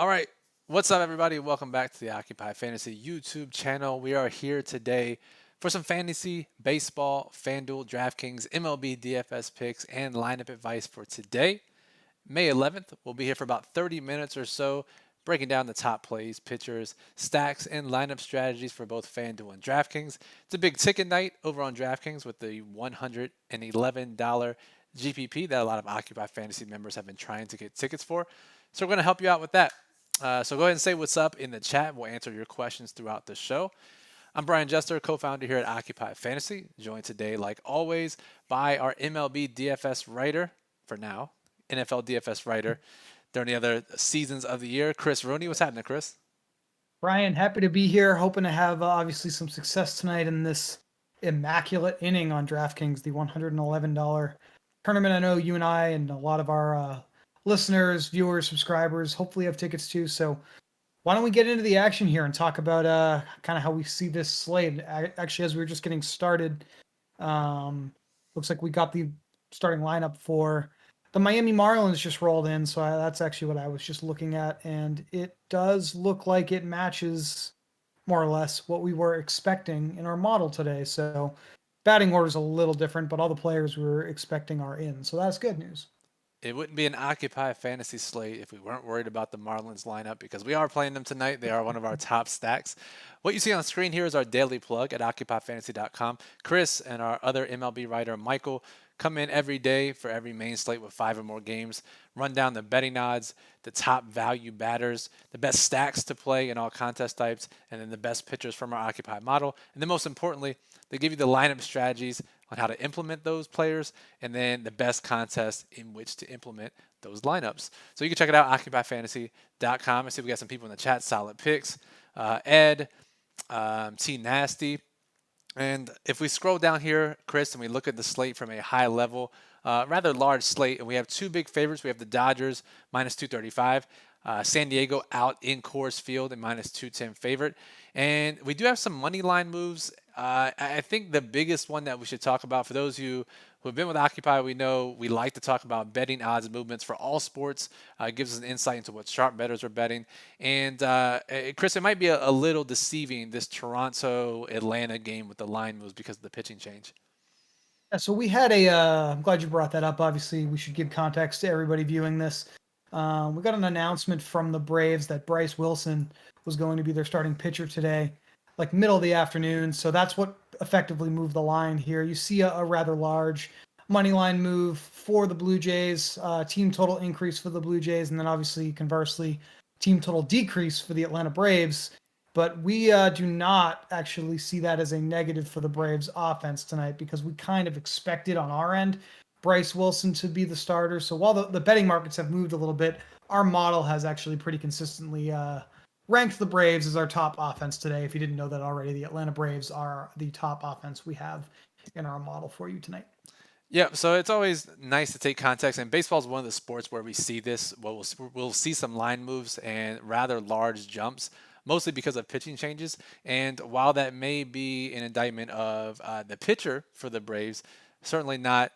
All right. What's up, everybody? Welcome back to the Occupy Fantasy YouTube channel. We are here today for some fantasy, baseball, FanDuel, DraftKings, MLB DFS picks, and lineup advice for today. May 11th, we'll be here for about 30 minutes or so, breaking down the top plays, pitchers, stacks, and lineup strategies for both FanDuel and DraftKings. It's a big ticket night over on DraftKings with the $111 GPP that a lot of Occupy Fantasy members have been trying to get tickets for. So we're going to help you out with that. So go ahead and say what's up in the chat. We'll answer your questions throughout the show. I'm Brian Jester, co-founder here at Occupy Fantasy, joined today, like always, by our MLB DFS writer, for now, NFL DFS writer during the other seasons of the year, Chris Rooney. What's happening, Chris? Brian, happy to be here. Hoping to have obviously some success tonight in this immaculate inning on DraftKings, the $111 tournament. I know you and I and a lot of our listeners, viewers, subscribers hopefully have tickets too. So why don't we get into the action here and talk about kind of how we see this slate? Actually, as we were just getting started, looks like we got the starting lineup for the Miami Marlins just rolled in, so that's actually what I was just looking at, and it does look like it matches more or less what we were expecting in our model today. So batting order is a little different, but all the players we were expecting are in, so that's good news. It wouldn't be an Occupy Fantasy slate if we weren't worried about the Marlins lineup because we are playing them tonight. They are one of our top stacks. What you see on screen here is our daily plug at OccupyFantasy.com. Chris and our other MLB writer, Michael, come in every day for every main slate with 5 or more games, run down the betting odds, the top value batters, the best stacks to play in all contest types, and then the best pitchers from our Occupy model. And then most importantly, they give you the lineup strategies on how to implement those players and then the best contests in which to implement those lineups. So you can check it out, occupyfantasy.com. I see we got some people in the chat, solid picks. Ed, T Nasty. And if we scroll down here, Chris, and we look at the slate from a high level, rather large slate, and we have 2 big favorites. We have the Dodgers minus 235, San Diego out in Coors Field and minus 210 favorite. And we do have some money line moves. I think the biggest one that we should talk about for those of you who have been with Occupy, we know we like to talk about betting odds movements for all sports. It gives us an insight into what sharp bettors are betting. And Chris, it might be a little deceiving, this Toronto-Atlanta game with the line moves because of the pitching change. Yeah, so we had I'm glad you brought that up. Obviously, we should give context to everybody viewing this. We got an announcement from the Braves that Bryce Wilson was going to be their starting pitcher today, like middle of the afternoon. So that's what effectively moved the line here. You see a rather large money line move for the Blue Jays, team total increase for the Blue Jays, and then obviously conversely, team total decrease for the Atlanta Braves. But we do not actually see that as a negative for the Braves offense tonight because we kind of expected on our end Bryce Wilson to be the starter. So while the betting markets have moved a little bit, our model has actually pretty consistently ranked the Braves as our top offense today. If you didn't know that already, the Atlanta Braves are the top offense we have in our model for you tonight. Yeah, so it's always nice to take context, and baseball is one of the sports where we see this. Well, we'll see some line moves and rather large jumps, mostly because of pitching changes. And while that may be an indictment of the pitcher for the Braves, certainly not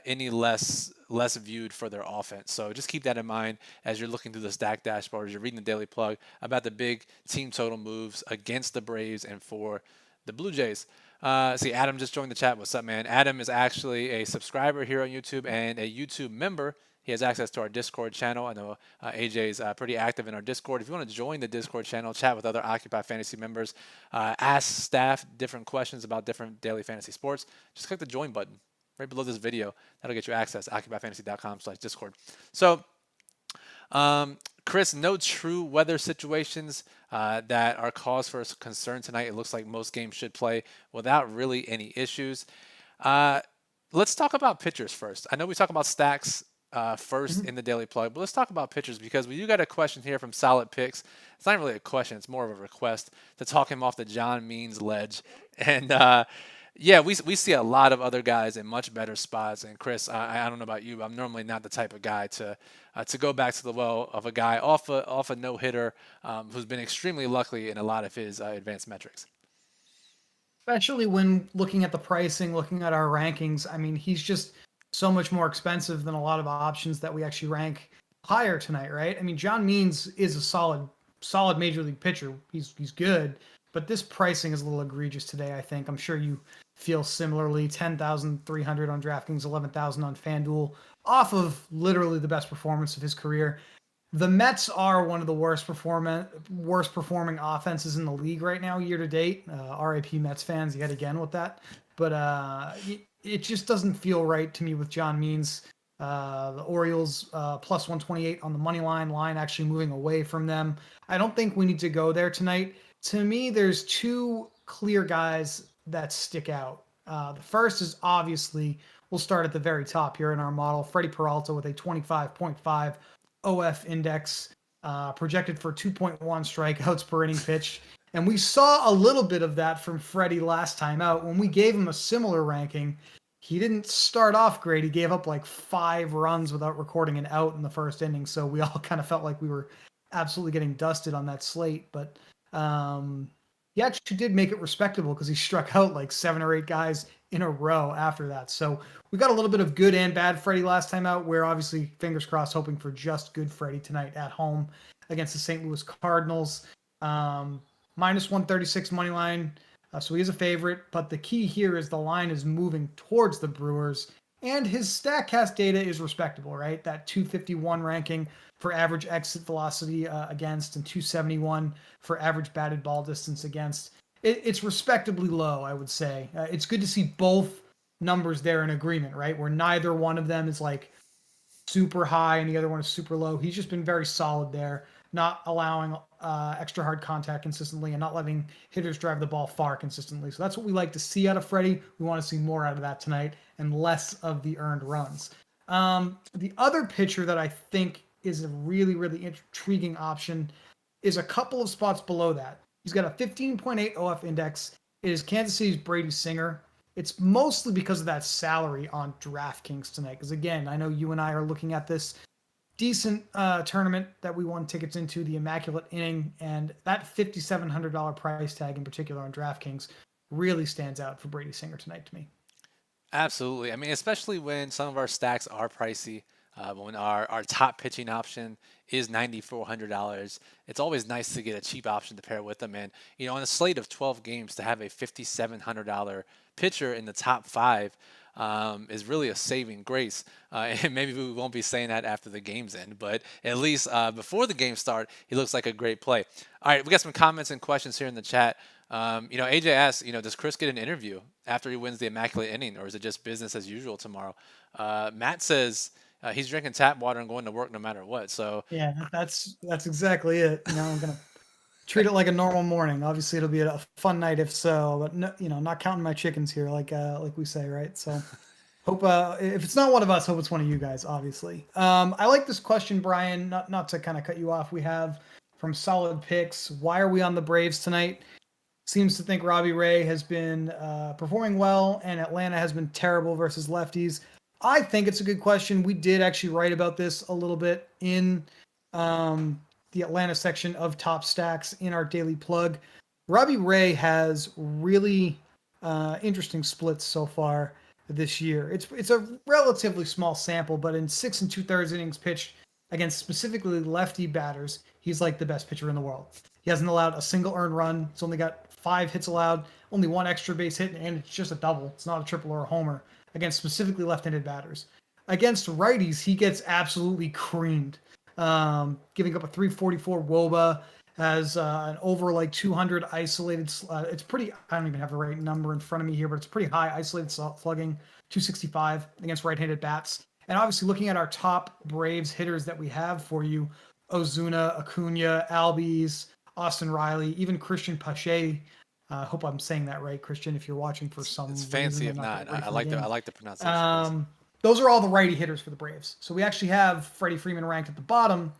any less viewed for their offense. So just keep that in mind as you're looking through the stack dashboard, as you're reading the daily plug about the big team total moves against the Braves and for the Blue Jays. See, Adam just joined the chat. What's up, man? Adam is actually a subscriber here on YouTube and a YouTube member. He has access to our Discord channel. I know AJ is pretty active in our Discord. If you want to join the Discord channel, chat with other Occupy Fantasy members, ask staff different questions about different daily fantasy sports, just click the join button right below this video. That'll get you access to occupyfantasy.com/Discord. So, Chris, no true weather situations that are cause for concern tonight. It looks like most games should play without really any issues. Let's talk about pitchers first. I know we talk about stacks first in the daily plug, but let's talk about pitchers because we do got a question here from Solid Picks. It's not really a question; it's more of a request to talk him off the John Means ledge. And yeah, we see a lot of other guys in much better spots. And Chris, I don't know about you, but I'm normally not the type of guy to go back to the well of a guy off a no hitter who's been extremely lucky in a lot of his advanced metrics. Especially when looking at the pricing, looking at our rankings. I mean, he's just so much more expensive than a lot of options that we actually rank higher tonight, right? I mean, John Means is a solid major league pitcher. He's good, but this pricing is a little egregious today. I think I'm sure you feel similarly. 10,300 on DraftKings, 11,000 on FanDuel, off of literally the best performance of his career. The Mets are one of the worst performing offenses in the league right now, year to date. RIP Mets fans yet again with that, but it just doesn't feel right to me with John Means. The Orioles plus 128 on the money line actually moving away from them. I don't think we need to go there tonight. To me, there's two clear guys that stick out. The first is obviously, we'll start at the very top here in our model, Freddie Peralta with a 25.5 OF index, projected for 2.1 strikeouts per inning pitched. And we saw a little bit of that from Freddie last time out. When we gave him a similar ranking, he didn't start off great. He gave up like 5 runs without recording an out in the first inning. So we all kind of felt like we were absolutely getting dusted on that slate. But he actually did make it respectable because he struck out like 7 or 8 guys in a row after that. So we got a little bit of good and bad Freddie last time out. We're obviously, fingers crossed, hoping for just good Freddie tonight at home against the St. Louis Cardinals. Minus 136 money line. So he is a favorite, but the key here is the line is moving towards the Brewers, and his StatCast data is respectable, right? That 251 ranking for average exit velocity against, and 271 for average batted ball distance against. It's respectably low, I would say. It's good to see both numbers there in agreement, right? Where neither one of them is like super high and the other one is super low. He's just been very solid there, not allowing extra hard contact consistently and not letting hitters drive the ball far consistently. So that's what we like to see out of Freddie. We want to see more out of that tonight and less of the earned runs. The other pitcher that I think is a really, really intriguing option is a couple of spots below that. He's got a 15.8 OF index. It is Kansas City's Brady Singer. It's mostly because of that salary on DraftKings tonight. Because again, I know you and I are looking at this decent tournament that we won tickets into, the Immaculate Inning, and that $5,700 price tag in particular on DraftKings really stands out for Brady Singer tonight to me. Absolutely. I mean, especially when some of our stacks are pricey. When our top pitching option is $9,400, it's always nice to get a cheap option to pair with them. And, on a slate of 12 games, to have a $5,700 pitcher in the top 5 is really a saving grace. And maybe we won't be saying that after the game's end, but at least before the game start, he looks like a great play. All right, we got some comments and questions here in the chat. AJ asks, does Chris get an interview after he wins the Immaculate Inning, or is it just business as usual tomorrow? Matt says he's drinking tap water and going to work no matter what. So yeah, that's exactly it. I'm gonna treat it like a normal morning. Obviously, it'll be a fun night if so, but no, not counting my chickens here, like we say, right? So hope if it's not one of us, hope it's one of you guys. Obviously, I like this question, Brian. Not to kind of cut you off. We have from Solid Picks. Why are we on the Braves tonight? Seems to think Robbie Ray has been performing well, and Atlanta has been terrible versus lefties. I think it's a good question. We did actually write about this a little bit in the Atlanta section of Top Stacks in our daily plug. Robbie Ray has really interesting splits so far this year. It's a relatively small sample, but in 6 2/3 innings pitched against specifically lefty batters, he's like the best pitcher in the world. He hasn't allowed a single earned run. He's only got 5 hits allowed, only 1 extra base hit, and it's just a double. It's not a triple or a homer against specifically left-handed batters. Against righties, he gets absolutely creamed, giving up a 344 WOBA, has an over like 200 isolated. It's pretty. I don't even have the right number in front of me here, but it's pretty high isolated slugging, 265 against right-handed bats. And obviously, looking at our top Braves hitters that we have for you, Ozuna, Acuna, Albies, Austin Riley, even Christian Pache. I hope I'm saying that right, Christian. If you're watching for some it's fancy if not. I like the pronunciation. Those are all the righty hitters for the Braves. So we actually have Freddie Freeman ranked at the bottom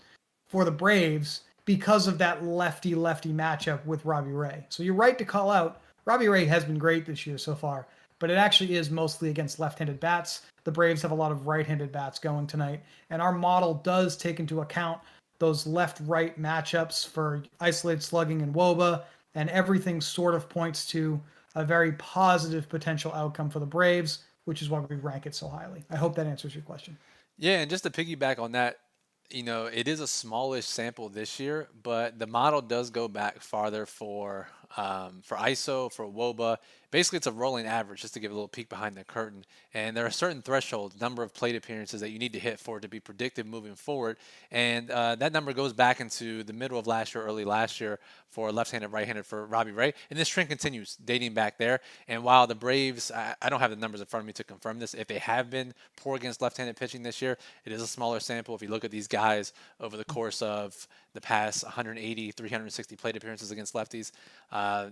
for the Braves because of that lefty-lefty matchup with Robbie Ray. So you're right to call out Robbie Ray has been great this year so far, but it actually is mostly against left-handed bats. The Braves have a lot of right-handed bats going tonight, and our model does take into account those left-right matchups for isolated slugging and WOBA, and everything sort of points to a very positive potential outcome for the Braves, which is why we rank it so highly. I hope that answers your question. Yeah, and just to piggyback on that, It is a smallish sample this year, but the model does go back farther for ISO, for WOBA. Basically, it's a rolling average, just to give a little peek behind the curtain. And there are certain thresholds, number of plate appearances that you need to hit for it to be predictive moving forward. And that number goes back into the middle of last year, early last year for left-handed, right-handed for Robbie Ray. And this trend continues dating back there. And while the Braves, I don't have the numbers in front of me to confirm this, if they have been poor against left-handed pitching this year, it is a smaller sample. If you look at these guys over the course of the past 180, 360 plate appearances against lefties,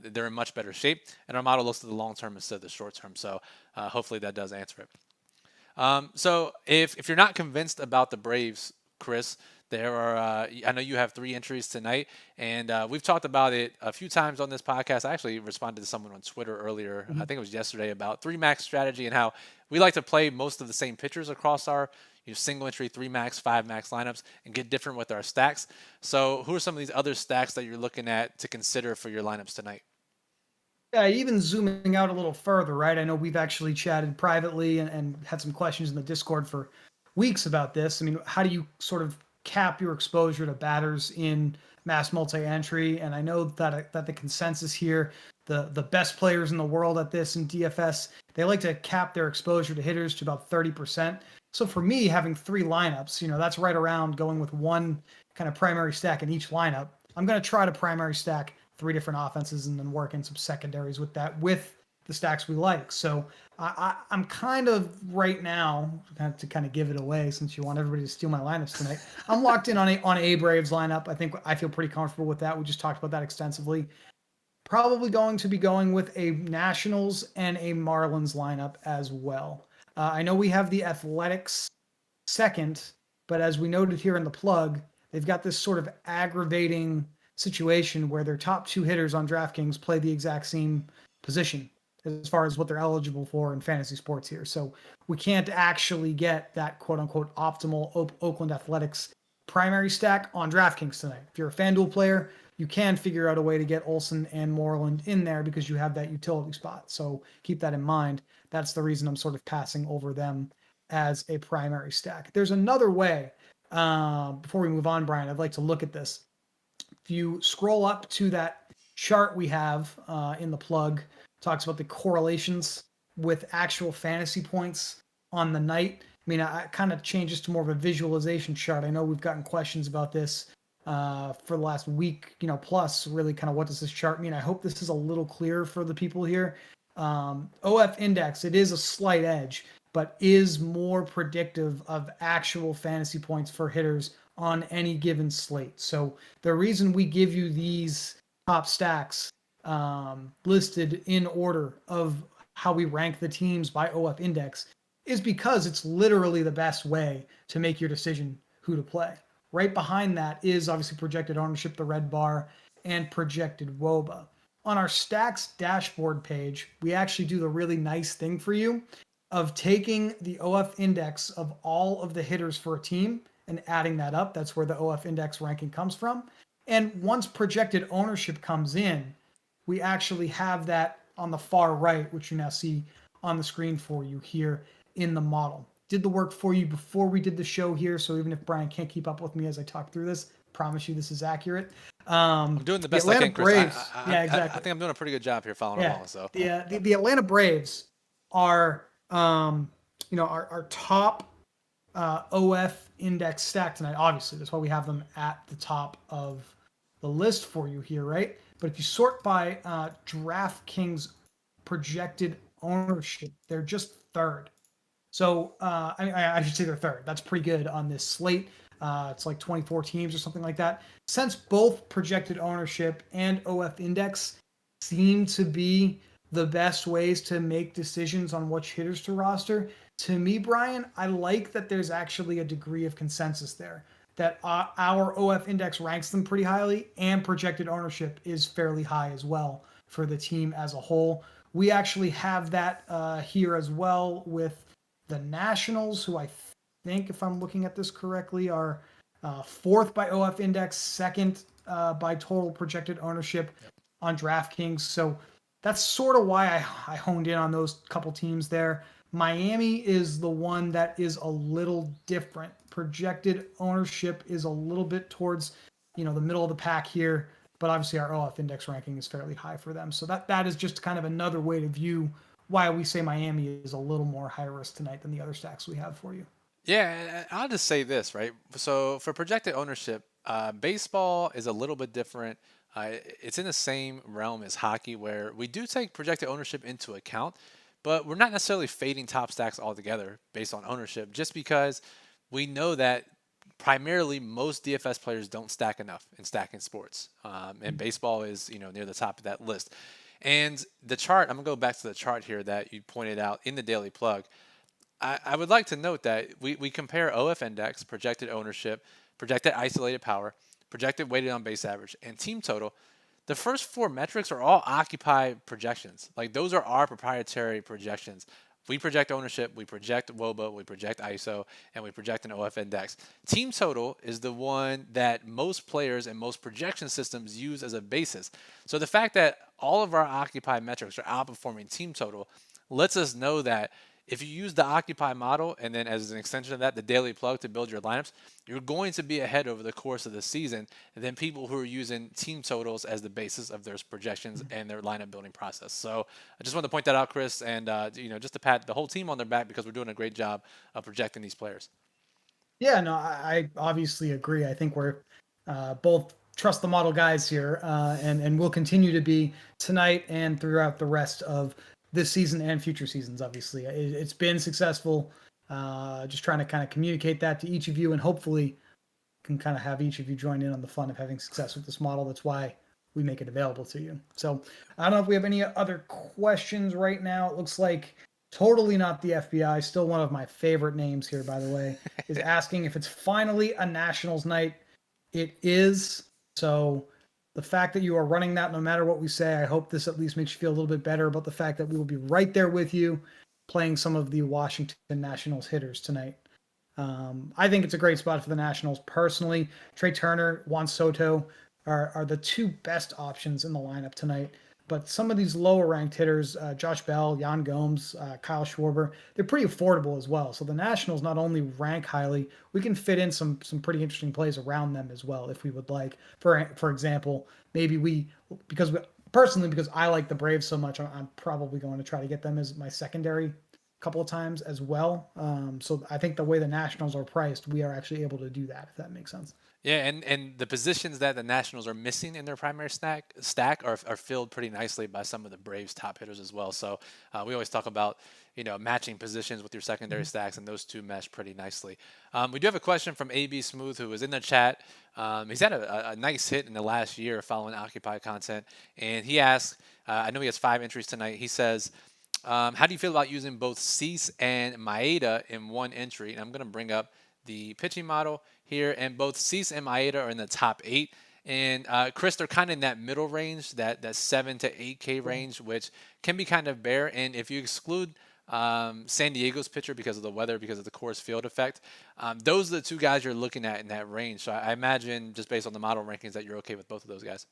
they're in much better shape. And our model looks at the long term instead of the short term. So hopefully that does answer it. So if you're not convinced about the Braves, Chris, there are I know you have 3 entries tonight, and we've talked about it a few times on this podcast. I actually responded to someone on Twitter earlier, I think it was yesterday, about 3-max strategy and how we like to play most of the same pitchers across our single entry 3-max, 5-max lineups and get different with our stacks. So who are some of these other stacks that you're looking at to consider for your lineups tonight? Yeah, even zooming out a little further, right? I know we've actually chatted privately and had some questions in the Discord for weeks about this. I mean, how do you sort of cap your exposure to batters in mass multi-entry? And I know that the consensus here, the best players in the world at this in DFS, they like to cap their exposure to hitters to about 30%. So for me, having 3 lineups, that's right around going with one kind of primary stack in each lineup. I'm going to try to primary stack 3 different offenses and then work in some secondaries with that, with the stacks we like. So I'm kind of right now, to kind of give it away since you want everybody to steal my lineups tonight. I'm locked in on a Braves lineup. I feel pretty comfortable with that. We just talked about that extensively. Probably going to be going with a Nationals and a Marlins lineup as well. I know we have the Athletics second, but as we noted here in the plug, they've got this sort of aggravating situation where their top 2 hitters on DraftKings play the exact same position as far as what they're eligible for in fantasy sports here. So we can't actually get that quote unquote optimal Oakland Athletics primary stack on DraftKings tonight. If you're a FanDuel player, you can figure out a way to get Olsen and Moreland in there because you have that utility spot. So keep that in mind. That's the reason I'm sort of passing over them as a primary stack. There's another way. Before we move on, Brian, I'd like to look at this. If you scroll up to that chart we have in the plug, talks about the correlations with actual fantasy points on the night. I mean, it kind of changes to more of a visualization chart. I know we've gotten questions about this for the last week, plus really kind of what does this chart mean? I hope this is a little clearer for the people here. OF index, it is a slight edge, but is more predictive of actual fantasy points for hitters on any given slate. So the reason we give you these top stacks listed in order of how we rank the teams by OF index is because it's literally the best way to make your decision who to play. Right behind that is obviously projected ownership, the red bar, and projected WOBA. On our stacks dashboard page, we actually do the really nice thing for you of taking the OF index of all of the hitters for a team and adding that up. That's where the OF index ranking comes from. And once projected ownership comes in, we actually have that on the far right, which you now see on the screen for you here in the model. Did the work for you before we did the show here. So even if Brian can't keep up with me as I talk through this, promise you this is accurate. I'm doing the best I can, Chris. Braves, yeah, exactly. I think I'm doing a pretty good job here following along. So the Atlanta Braves are our top OF index stack tonight. Obviously, that's why we have them at the top of the list for you here, right? But if you sort by DraftKings projected ownership, they're just third. So I should say they're third. That's pretty good on this slate. It's like 24 teams or something like that. Since both projected ownership and OF index seem to be the best ways to make decisions on which hitters to roster, to me, Brian, I like that there's actually a degree of consensus there. That our OF index ranks them pretty highly, and projected ownership is fairly high as well for the team as a whole. We actually have that here as well with the Nationals, who I think, if I'm looking at this correctly, are fourth by OF index, second by total projected ownership on DraftKings. So that's sort of why I honed in on those couple teams there. Miami is the one that is a little different Projected ownership is a little bit towards, the middle of the pack here, but obviously our OF index ranking is fairly high for them. So that is just kind of another way to view why we say Miami is a little more high risk tonight than the other stacks we have for you. Yeah, and I'll just say this, right? So for projected ownership, baseball is a little bit different. It's in the same realm as hockey, where we do take projected ownership into account, but we're not necessarily fading top stacks altogether based on ownership, just because we know that primarily most DFS players don't stack enough in stacking sports, and baseball is near the top of that list. And the chart, I'm gonna go back to the chart here that you pointed out in the daily plug. I would like to note that we compare OF index, projected ownership, projected isolated power, projected weighted on base average, and team total. The first four metrics are all occupy projections. Like those are our proprietary projections. We project ownership, we project WOBA, we project ISO, and we project an OF index. Team total is the one that most players and most projection systems use as a basis. So the fact that all of our occupy metrics are outperforming team total lets us know that if you use the Occupy model and then as an extension of that, the daily plug to build your lineups, you're going to be ahead over the course of the season than people who are using team totals as the basis of their projections and their lineup building process. So I just wanted to point that out, Chris, and just to pat the whole team on their back because we're doing a great job of projecting these players. Yeah, no, I obviously agree. I think we're both trust the model guys here, and will continue to be tonight and throughout the rest of this season and future seasons. Obviously, it's been successful. Just trying to kind of communicate that to each of you, and hopefully can kind of have each of you join in on the fun of having success with this model. That's why we make it available to you. So I don't know if we have any other questions right now. It looks like totally not the FBI. Still one of my favorite names here, by the way, is asking if it's finally a Nationals night. It is. So the fact that you are running that, no matter what we say, I hope this at least makes you feel a little bit better about the fact that we will be right there with you playing some of the Washington Nationals hitters tonight. I think it's a great spot for the Nationals personally. Trey Turner, Juan Soto are the two best options in the lineup tonight. But some of these lower ranked hitters, Josh Bell, Yan Gomes, Kyle Schwarber, they're pretty affordable as well. So the Nationals not only rank highly, we can fit in some pretty interesting plays around them as well if we would like. For example, maybe because I like the Braves so much, I'm probably going to try to get them as my secondary couple of times as well. So I think the way the Nationals are priced, we are actually able to do that, if that makes sense. Yeah, and the positions that the Nationals are missing in their primary stack are filled pretty nicely by some of the Braves' top hitters as well. So we always talk about matching positions with your secondary stacks, and those two mesh pretty nicely. We do have a question from AB Smooth, who was in the chat. He's had a nice hit in the last year following Occupy content, and he asks, I know he has 5 entries tonight. He says, how do you feel about using both Cease and Maeda in one entry? And I'm going to bring up the pitching model here, and both Cease and Maeda are in the top 8. And Chris, they're kind of in that middle range, that 7 to 8K range, which can be kind of bare. And if you exclude San Diego's pitcher because of the weather, because of the Coors Field effect, those are the two guys you're looking at in that range. So I imagine, just based on the model rankings, that you're okay with both of those guys.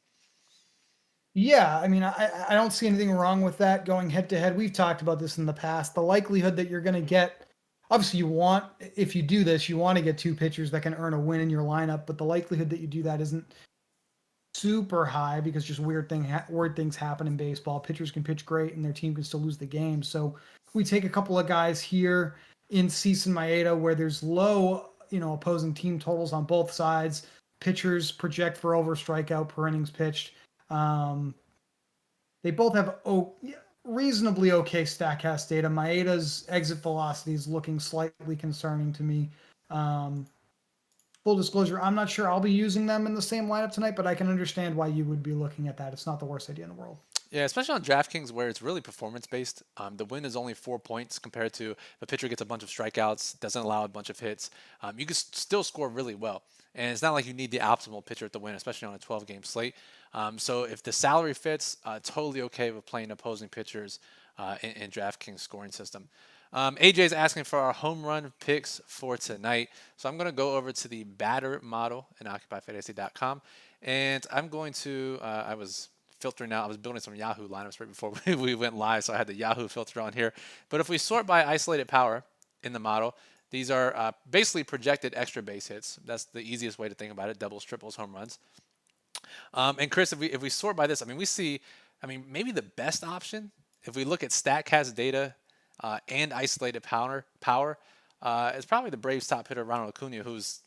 Yeah, I mean, I don't see anything wrong with that going head to head. We've talked about this in the past. The likelihood that you're going to get, obviously, if you do this, you want to get two pitchers that can earn a win in your lineup, but the likelihood that you do that isn't super high because just weird things happen in baseball. Pitchers can pitch great and their team can still lose the game. So we take a couple of guys here in Cease and Maeda where there's low, opposing team totals on both sides. Pitchers project for over strikeout per innings pitched. They both have reasonably okay Statcast data. Maeda's exit velocity is looking slightly concerning to me. Full disclosure, I'm not sure I'll be using them in the same lineup tonight, but I can understand why you would be looking at that. It's not the worst idea in the world. Yeah, especially on DraftKings where it's really performance based. The win is only 4 points compared to if a pitcher gets a bunch of strikeouts, doesn't allow a bunch of hits. You can still score really well. And it's not like you need the optimal pitcher to win, especially on a 12-game slate. So if the salary fits, totally okay with playing opposing pitchers in DraftKings scoring system. AJ is asking for our home run picks for tonight. So I'm going to go over to the batter model in OccupyFantasy.com. And I'm going to, I was filtering out, I was building some Yahoo lineups right before we went live, so I had the Yahoo filter on here. But if we sort by isolated power in the model, These are basically projected extra base hits. That's the easiest way to think about it: doubles, triples, home runs. And Chris, if we sort by this, I mean, we see, I mean, maybe the best option if we look at Statcast data and isolated power is probably the Braves top hitter Ronald Acuna, who's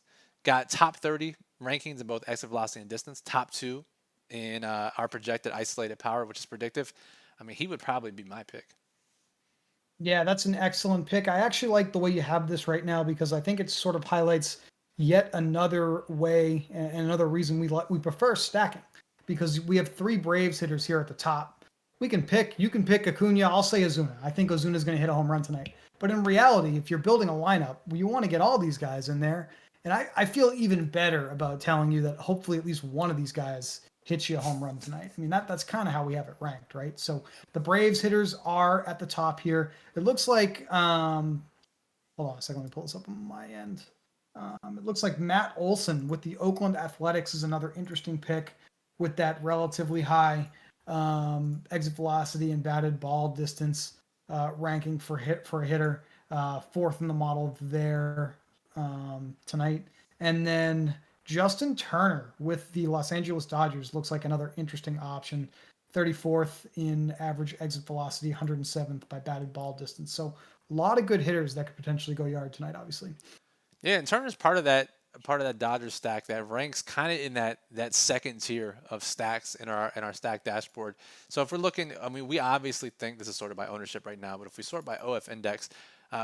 got top 30 rankings in both exit velocity and distance, top two in our projected isolated power, which is predictive. I mean, he would probably be my pick. Yeah, that's an excellent pick. I actually like the way you have this right now because I think it sort of highlights yet another way and another reason we prefer stacking because we have three Braves hitters here at the top. You can pick Acuna. I'll say Ozuna. I think Ozuna is going to hit a home run tonight. But in reality, if you're building a lineup, you want to get all these guys in there. And I feel even better about telling you that hopefully at least one of these guys hits you a home run tonight. I mean, that's kind of how we have it ranked, right? So the Braves hitters are at the top here. It looks like, hold on a second, let me pull this up on my end. It looks like Matt Olson with the Oakland Athletics is another interesting pick with that relatively high exit velocity and batted ball distance ranking for a hitter, fourth in the model there tonight. And then Justin Turner with the Los Angeles Dodgers looks like another interesting option. 34th in average exit velocity, 107th by batted ball distance. So a lot of good hitters that could potentially go yard tonight, obviously. Yeah, and Turner's part of that Dodgers stack that ranks kind of in that second tier of stacks in our stack dashboard. So if we're looking, I mean, we obviously think this is sorted by ownership right now, but if we sort by OF index,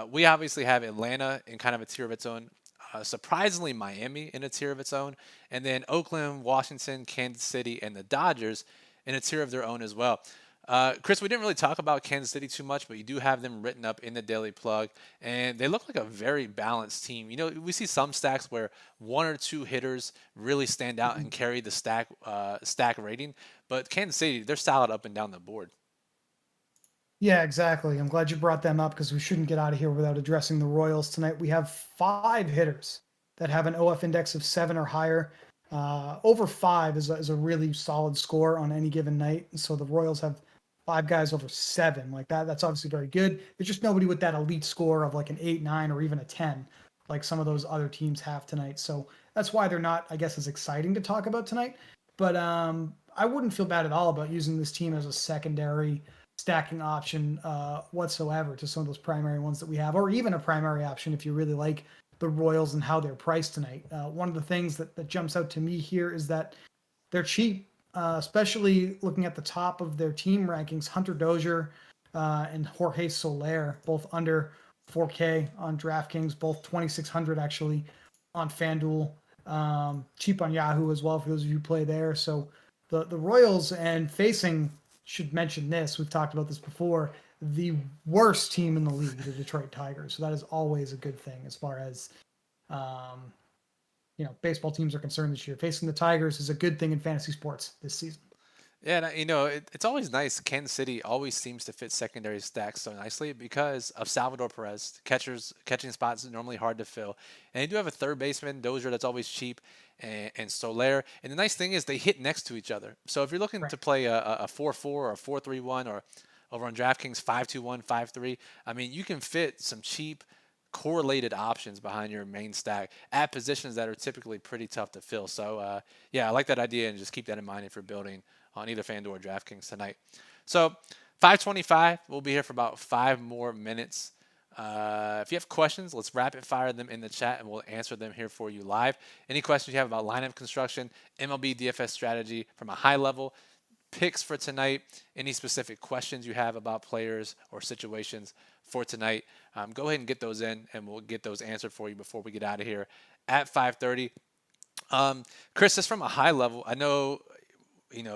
we obviously have Atlanta in kind of a tier of its own. Surprisingly, Miami in a tier of its own, and then Oakland, Washington, Kansas City, and the Dodgers in a tier of their own as well. Chris, we didn't really talk about Kansas City too much, but you do have them written up in the Daily Plug, and they look like a very balanced team. You know, we see some stacks where one or two hitters really stand out and carry the stack rating, but Kansas City, they're solid up and down the board. Yeah, exactly. I'm glad you brought them up because we shouldn't get out of here without addressing the Royals tonight. We have five hitters that have an OF index of 7 or higher. Over 5 is a really solid score on any given night. So the Royals have 5 guys over 7 like that. That's obviously very good. There's just nobody with that elite score of like an 8, 9, or even a 10, like some of those other teams have tonight. So that's why they're not, I guess, as exciting to talk about tonight. But I wouldn't feel bad at all about using this team as a secondary stacking option whatsoever to some of those primary ones that we have, or even a primary option if you really like the Royals and how they're priced tonight. One of the things that jumps out to me here is that they're cheap, especially looking at the top of their team rankings. Hunter Dozier and Jorge Soler, both under 4K on DraftKings, both 2,600 actually on FanDuel. Cheap on Yahoo as well for those of you who play there. So the Royals, and facing, should mention this, we've talked about this before, the worst team in the league, the Detroit Tigers. So that is always a good thing as far as baseball teams are concerned this year. Facing the Tigers is a good thing in fantasy sports this season. Yeah, and it's always nice. Kansas City always seems to fit secondary stacks so nicely because of Salvador Perez. Catching spots is normally hard to fill. And they do have a third baseman, Dozier, that's always cheap, and Soler. And the nice thing is they hit next to each other. So if you're looking to play a 4-4 or a 4-3-1 or over on DraftKings 5-2-1, 5-3, I mean, you can fit some cheap correlated options behind your main stack at positions that are typically pretty tough to fill. So, yeah, I like that idea, and just keep that in mind if you're building on either FanDuel or DraftKings tonight. So 5:25, we'll be here for about 5 more minutes. If you have questions, let's rapid fire them in the chat and we'll answer them here for you live. Any questions you have about lineup construction, MLB DFS strategy from a high level, picks for tonight, any specific questions you have about players or situations for tonight, go ahead and get those in and we'll get those answered for you before we get out of here at 5:30. Chris, just from a high level, I know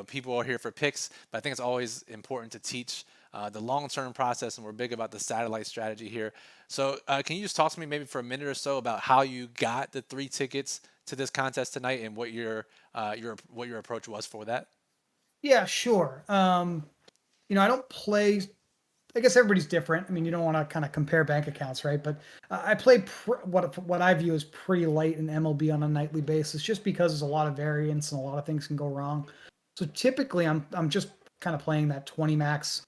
people are here for picks, but I think it's always important to teach the long-term process, and we're big about the satellite strategy here. So can you just talk to me maybe for a minute or so about how you got the 3 tickets to this contest tonight and what your approach was for that? Yeah, sure. I don't play. I guess everybody's different. I mean, you don't want to kind of compare bank accounts, right? But I play what I view as pretty light in MLB on a nightly basis, just because there's a lot of variance and a lot of things can go wrong. So typically, I'm just kind of playing that 20 max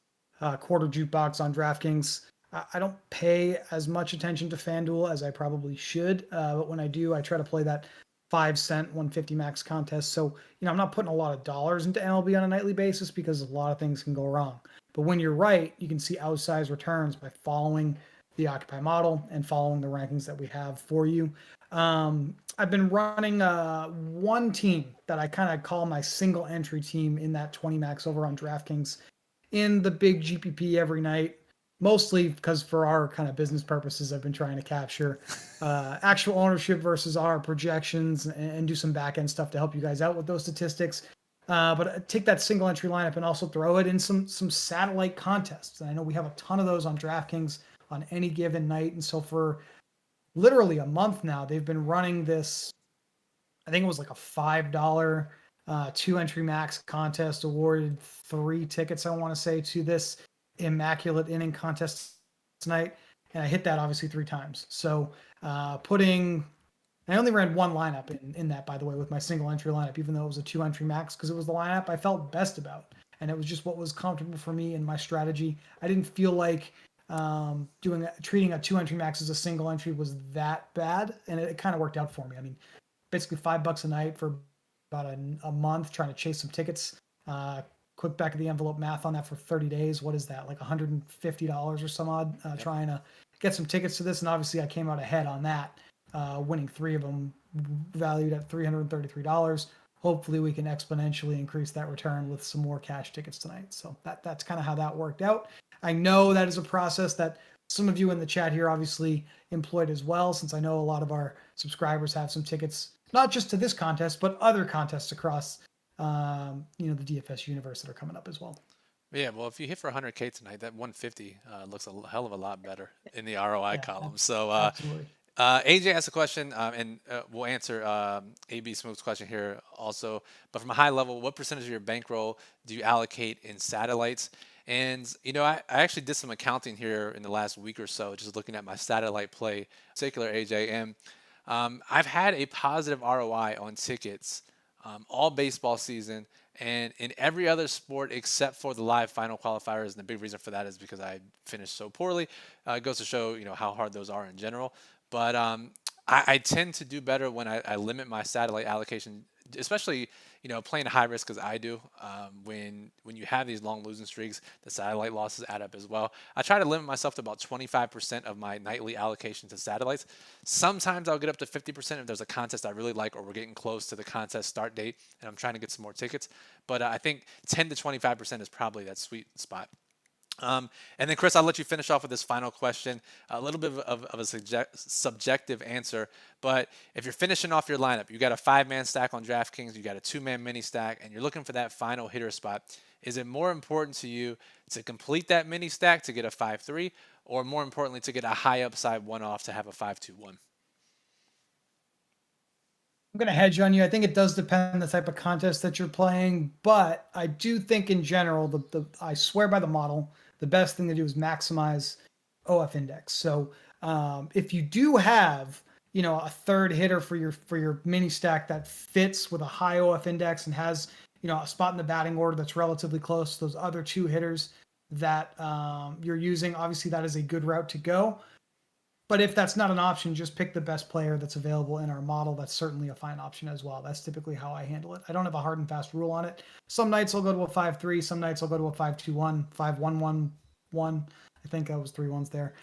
quarter jukebox on DraftKings. I don't pay as much attention to FanDuel as I probably should, but when I do, I try to play that 5 cent 150 max contest. So, I'm not putting a lot of dollars into MLB on a nightly basis because a lot of things can go wrong. But when you're right, you can see outsized returns by following the Occupy model and following the rankings that we have for you. I've been running one team that I kind of call my single entry team in that 20 max over on DraftKings in the big GPP every night, mostly because for our kind of business purposes, I've been trying to capture actual ownership versus our projections and do some back end stuff to help you guys out with those statistics. But take that single entry lineup and also throw it in some satellite contests. And I know we have a ton of those on DraftKings on any given night. And so for literally a month now, they've been running this. I think it was like a $5 2 entry max contest, awarded 3 tickets, I want to say, to this immaculate inning contest tonight. And I hit that obviously 3 times. So I only ran one lineup in that, by the way, with my single entry lineup, even though it was a 2 entry max, because it was the lineup I felt best about. And it was just what was comfortable for me in my strategy. I didn't feel like treating a 2 entry max as a single entry was that bad. And it kind of worked out for me. I mean, basically $5 a night for about a month, trying to chase some tickets. Quick back of the envelope math on that for 30 days. What is that? Like $150 or some odd, trying to get some tickets to this. And obviously I came out ahead on that, winning 3 of them valued at $333. Hopefully we can exponentially increase that return with some more cash tickets tonight. So that's kind of how that worked out. I know that is a process that some of you in the chat here obviously employed as well, since I know a lot of our subscribers have some tickets, not just to this contest, but other contests across, the DFS universe that are coming up as well. Yeah, well, if you hit for 100K tonight, that 150 looks a hell of a lot better in the ROI column. So Absolutely. AJ asked a question, and we'll answer AB Smooth's question here also. But from a high level, what percentage of your bankroll do you allocate in satellites? And, I actually did some accounting here in the last week or so, just looking at my satellite play, in particular, AJ. And I've had a positive ROI on tickets all baseball season and in every other sport except for the live final qualifiers. And the big reason for that is because I finished so poorly. It goes to show, how hard those are in general. But I tend to do better when I limit my satellite allocation, especially, playing high risk as I do. When you have these long losing streaks, the satellite losses add up as well. I try to limit myself to about 25% of my nightly allocation to satellites. Sometimes I'll get up to 50% if there's a contest I really like or we're getting close to the contest start date and I'm trying to get some more tickets. But I think 10 to 25% is probably that sweet spot. And then, Chris, I'll let you finish off with this final question. A little bit of a subjective answer, but if you're finishing off your lineup, you got a 5-man stack on DraftKings, you got a 2-man mini stack, and you're looking for that final hitter spot, is it more important to you to complete that mini stack to get a 5-3, or more importantly, to get a high upside one-off to have a 5-2-1? I'm going to hedge on you. I think it does depend on the type of contest that you're playing, but I do think in general, I swear by the model, the best thing to do is maximize OF index. So if you do have, a third hitter for your mini stack that fits with a high OF index and has, a spot in the batting order that's relatively close to those other 2 hitters that you're using, obviously that is a good route to go. But if that's not an option, just pick the best player that's available in our model. That's certainly a fine option as well. That's typically how I handle it. I don't have a hard and fast rule on it. Some nights I'll go to a 5-3. Some nights I'll go to a 5-2-1, 5-1-1-1. I think I was 3 ones there.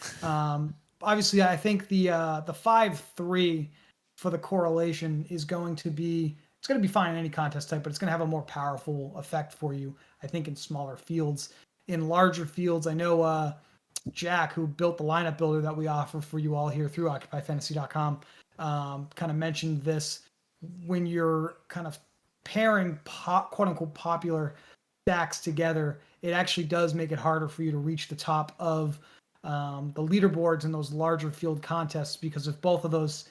Obviously, I think the 5-3 for the correlation is going to be fine in any contest type, but it's going to have a more powerful effect for you, I think, in smaller fields. In larger fields, I know Jack, who built the lineup builder that we offer for you all here through OccupyFantasy.com, kind of mentioned this. When you're kind of pairing quote unquote popular stacks together, it actually does make it harder for you to reach the top of the leaderboards in those larger field contests, because if both of those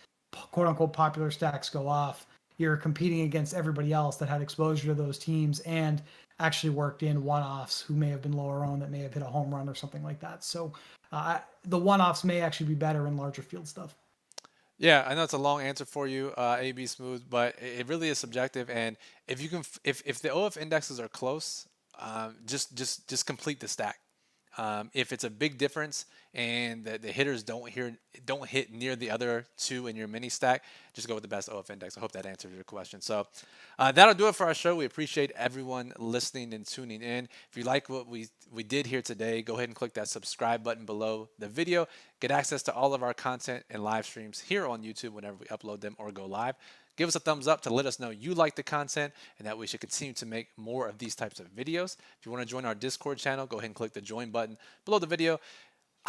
quote unquote popular stacks go off, you're competing against everybody else that had exposure to those teams and actually worked in one-offs who may have been lower owned, that may have hit a home run or something like that. So the one-offs may actually be better in larger field stuff. Yeah, I know it's a long answer for you, AB Smooth, but it really is subjective. And if you can, if the OF indexes are close, just complete the stack. If it's a big difference and the hitters don't hit near the other two in your mini stack, just go with the best OF index. I hope that answers your question. So that'll do it for our show. We appreciate everyone listening and tuning in. If you like what we did here today, go ahead and click that subscribe button below the video. Get access to all of our content and live streams here on YouTube whenever we upload them or go live. Give us a thumbs up to let us know you like the content and that we should continue to make more of these types of videos. If you want to join our Discord channel, go ahead and click the join button below the video.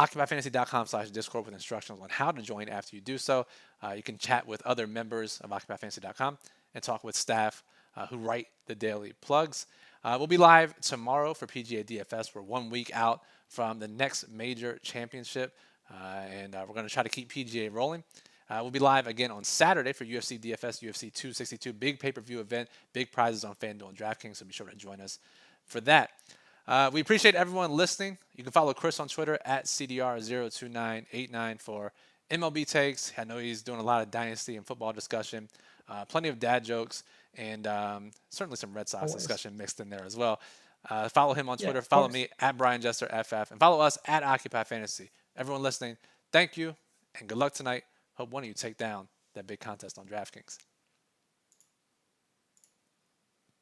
OccupyFantasy.com/Discord with instructions on how to join after you do so. You can chat with other members of OccupyFantasy.com and talk with staff who write the daily plugs. We'll be live tomorrow for PGA DFS. We're 1 week out from the next major championship, and we're going to try to keep PGA rolling. We'll be live again on Saturday for UFC DFS, UFC 262, big pay-per-view event, big prizes on FanDuel and DraftKings, so be sure to join us for that. We appreciate everyone listening. You can follow Chris on Twitter at CDR02989 for MLB takes. I know he's doing a lot of dynasty and football discussion, plenty of dad jokes, and certainly some Red Sox discussion mixed in there as well. Follow him on Twitter. Follow me at Brian Jester FF, and follow us at Occupy Fantasy. Everyone listening, thank you, and good luck tonight. Hope one of you take down that big contest on DraftKings.